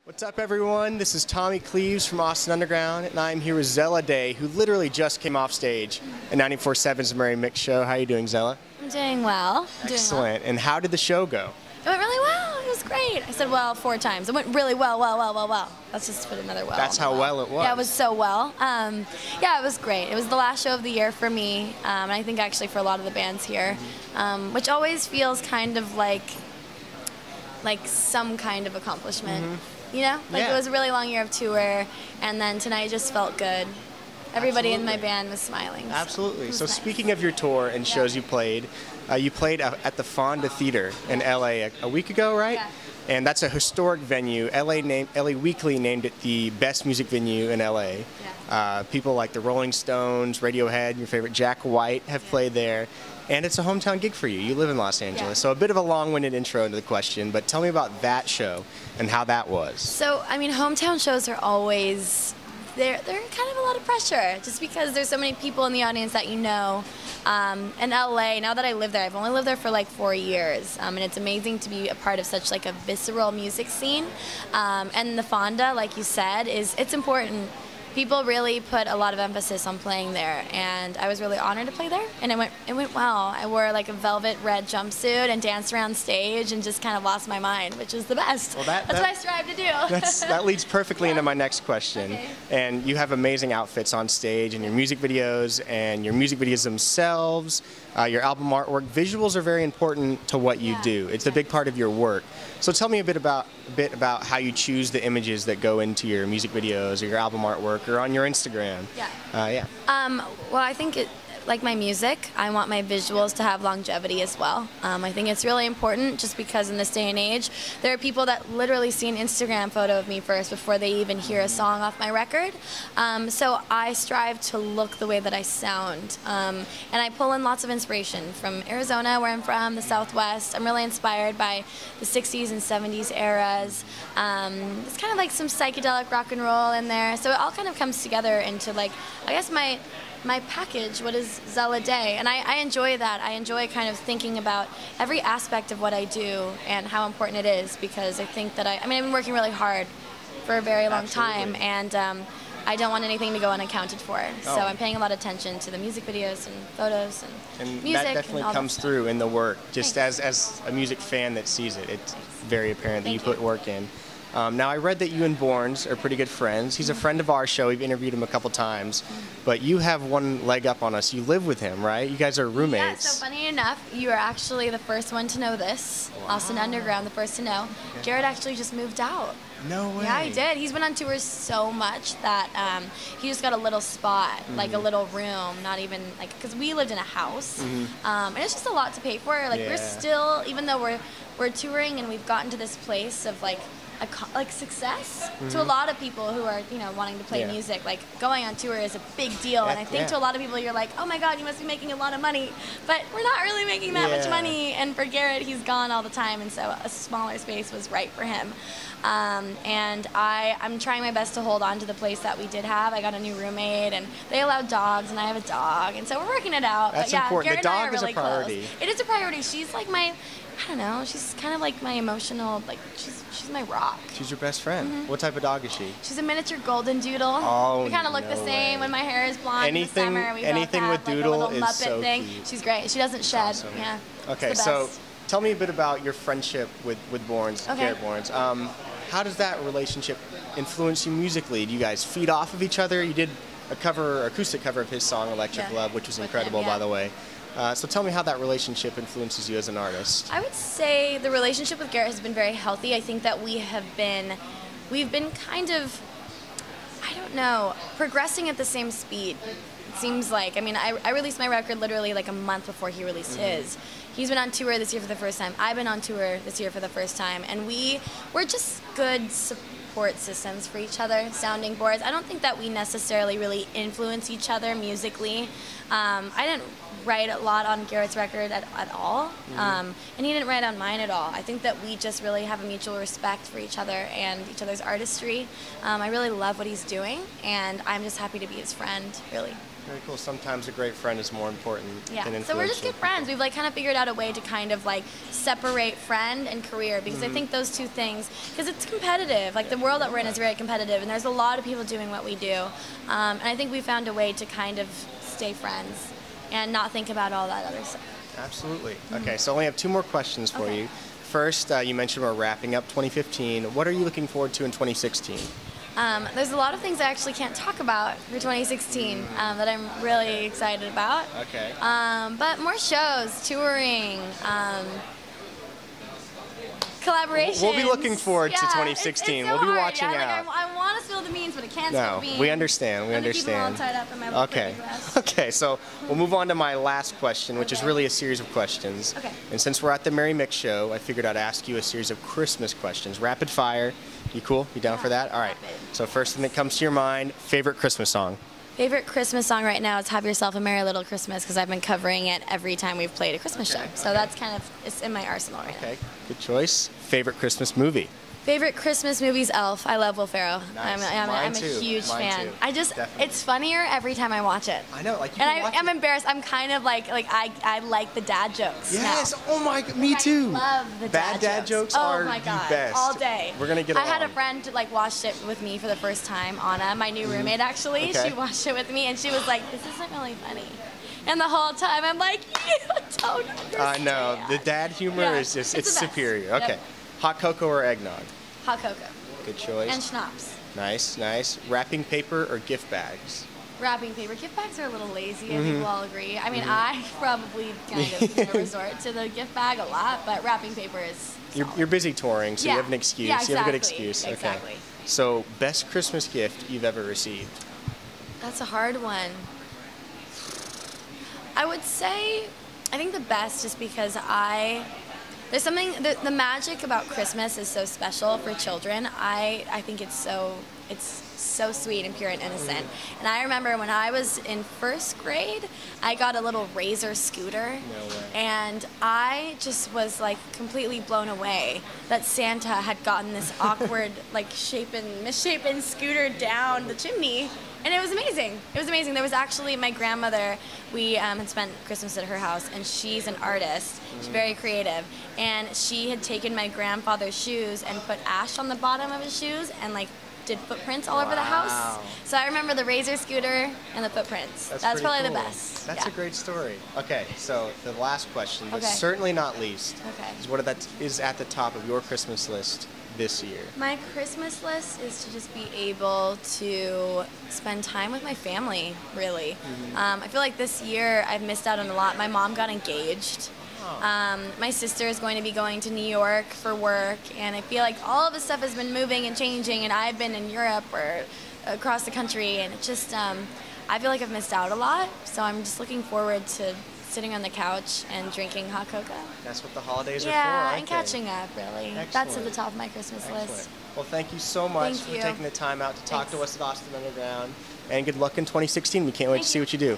What's up, everyone? This is Tommy Cleaves from Austin Underground, and I'm here with Zella Day, who literally just came off stage at 94.7's Mary Mix Show. How are you doing, Zella? I'm doing well. Excellent. And how did the show go? It went really well. It was great. I said well 4 times. It went really well. Let's just put another well. That's how well it was. Yeah, it was so well. Yeah, it was great. It was the last show of the year for me, and I think actually for a lot of the bands here, which always feels kind of like some kind of accomplishment. You know, like It was a really long year of tour, and then tonight just felt good. Everybody in my band was smiling. Absolutely. So nice. Speaking of your tour and shows you played at the Fonda Theater in LA a week ago, right? Yeah. And that's a historic venue. LA Weekly named it the best music venue in LA. Yeah. People like the Rolling Stones, Radiohead, your favorite Jack White have played there. And it's a hometown gig for you. You live in Los Angeles. So a bit of a long-winded intro into the question, but tell me about that show and how that was. So, I mean, hometown shows are always, they're kind of a lot of pressure, just because there's so many people in the audience that you know. In LA, now that I live there, I've only lived there for like 4 years, and it's amazing to be a part of such like a visceral music scene. And the Fonda, like you said, it's important. People really put a lot of emphasis on playing there, and I was really honored to play there, and it went well. I wore like a velvet red jumpsuit and danced around stage and just kind of lost my mind, which is the best. Well, that's what I strive to do. That leads perfectly into my next question. Okay. And you have amazing outfits on stage, and your music videos themselves, your album artwork. Visuals are very important to what you do. It's a big part of your work. So tell me a bit about how you choose the images that go into your music videos or your album artwork or on your Instagram. Well, I think like my music, I want my visuals to have longevity as well. I think it's really important, just because in this day and age, there are people that literally see an Instagram photo of me first before they even hear a song off my record. So I strive to look the way that I sound. And I pull in lots of inspiration from Arizona, where I'm from, the Southwest. I'm really inspired by the 60s and 70s eras. It's kind of like some psychedelic rock and roll in there. So it all kind of comes together into, like, I guess my package, what is Zella Day, and I enjoy that. I enjoy kind of thinking about every aspect of what I do and how important it is, because I think that I've been working really hard for a very long time, and I don't want anything to go unaccounted for. So I'm paying a lot of attention to the music videos and photos and music. That definitely comes through in the work, just as a music fan that sees it. It's very apparent that you put work in. Now, I read that you and Borns are pretty good friends. He's a friend of our show. We've interviewed him a couple times. But you have one leg up on us. You live with him, right? You guys are roommates. Yeah, so funny enough, you are actually the first one to know this. Wow. Austin Underground, the first to know. Okay. Garrett actually just moved out. No way. Yeah, he did. He's been on tours so much that he just got a little spot, like a little room, not even, like, because we lived in a house. And it's just a lot to pay for. Like, we're still, even though we're touring and we've gotten to this place of, like success to a lot of people who are, wanting to play music. Like, going on tour is a big deal, and I think to a lot of people, you're like, oh my God, you must be making a lot of money, but we're not really making that much money. And for Garrett, he's gone all the time, and so a smaller space was right for him. And I'm trying my best to hold on to the place that we did have. I got a new roommate, and they allowed dogs, and I have a dog, and so we're working it out. That's important. The dog is a priority. It is a priority. She's like my, I don't know, she's kind of like my emotional, like, she's my rock. She's your best friend. What type of dog is she? She's a miniature golden doodle. Oh, we kind of look the same when my hair is blonde in the summer. We anything both have, with Doodle like, a little is Muppet so thing. cute. She's great. She doesn't shed. Awesome. Yeah. Okay, so tell me a bit about your friendship with Borns, Garrett Borns. How does that relationship influence you musically? Do you guys feed off of each other? You did acoustic cover of his song Electric Love, which was incredible, by the way. So tell me how that relationship influences you as an artist. I would say the relationship with Garrett has been very healthy. I think that we've been kind of, I don't know, progressing at the same speed. It seems like. I released my record literally like a month before he released his. He's been on tour this year for the first time. I've been on tour this year for the first time, and we're just good support systems for each other, sounding boards. I don't think that we necessarily really influence each other musically. I didn't write a lot on Garrett's record at all, and he didn't write on mine at all. I think that we just really have a mutual respect for each other and each other's artistry. I really love what he's doing, and I'm just happy to be his friend, really. Very cool. Sometimes a great friend is more important than influential. So we're just good friends. We've like kind of figured out a way to kind of like separate friend and career, because I think those two things, because it's competitive. Like the world that we're in is very competitive, and there's a lot of people doing what we do. And I think we found a way to kind of stay friends and not think about all that other stuff. Absolutely. Okay, so I only have 2 more questions for you. First, you mentioned we're wrapping up 2015. What are you looking forward to in 2016? There's a lot of things I actually can't talk about for 2016 that I'm really excited about. Okay. But more shows, touring, collaborations. We'll be looking forward to 2016. It's so we'll be hard. watching out. I want to spill the beans, but I can't spill beans. We understand. We understand. Keep them all tied up in my Okay. Okay, so we'll move on to my last question, which is really a series of questions. Okay. And since we're at the Merry Mix show, I figured I'd ask you a series of Christmas questions. Rapid fire. You cool? You down for that? All right. So first thing that comes to your mind, favorite Christmas song? Favorite Christmas song right now is "Have Yourself a Merry Little Christmas," because I've been covering it every time we've played a Christmas show. So that's kind of, it's in my arsenal right now. Okay, good choice. Favorite Christmas movie? Favorite Christmas movie's Elf. I love Will Ferrell. Nice. I'm a huge fan. It's funnier every time I watch it. I know, like I'm embarrassed. I'm kind of like I like the dad jokes. Yes. Now. Oh my, me too. I love the dad jokes. Oh are my God, the best. all day. We're gonna get along. I had a friend who like watched it with me for the first time. Anna, my new roommate, actually. Okay. She watched it with me, and she was like, "This isn't really funny." And the whole time, I'm like, "You don't understand." I know, the dad humor is just, it's superior. Okay. Yep. Hot cocoa or eggnog? Hot cocoa. Good choice. And schnapps. Nice, nice. Wrapping paper or gift bags? Wrapping paper. Gift bags are a little lazy, I think we'll all agree. I mean, I probably kind of resort to the gift bag a lot, but wrapping paper is You're busy touring, so you have an excuse. Yeah, exactly. You have a good excuse. Exactly. Okay. So, best Christmas gift you've ever received? That's a hard one. I would say, I think the best is because there's something, the magic about Christmas is so special for children. I think it's so sweet and pure and innocent. And I remember when I was in first grade, I got a little Razor scooter. No way. And I just was like completely blown away that Santa had gotten this awkward, like misshapen scooter down the chimney. And it was amazing. It was amazing. There was actually my grandmother, we had spent Christmas at her house, and she's an artist. She's very creative. And she had taken my grandfather's shoes and put ash on the bottom of his shoes and like did footprints all over the house. So I remember the Razor scooter and the footprints. That's probably cool. the best. That's a great story. Okay, so the last question, but certainly not least, is what is at the top of your Christmas list this year? My Christmas list is to just be able to spend time with my family, really. I feel like this year I've missed out on a lot. My mom got engaged. My sister is going to be going to New York for work, and I feel like all of this stuff has been moving and changing, and I've been in Europe or across the country, and it just, I feel like I've missed out a lot, so I'm just looking forward to sitting on the couch and drinking hot cocoa. That's what the holidays are for, Yeah, aren't and catching up, really. Excellent. That's at the top of my Christmas list. Well, thank you so much for taking the time out to talk to us at Austin Underground, and good luck in 2016. We can't wait to see what you do.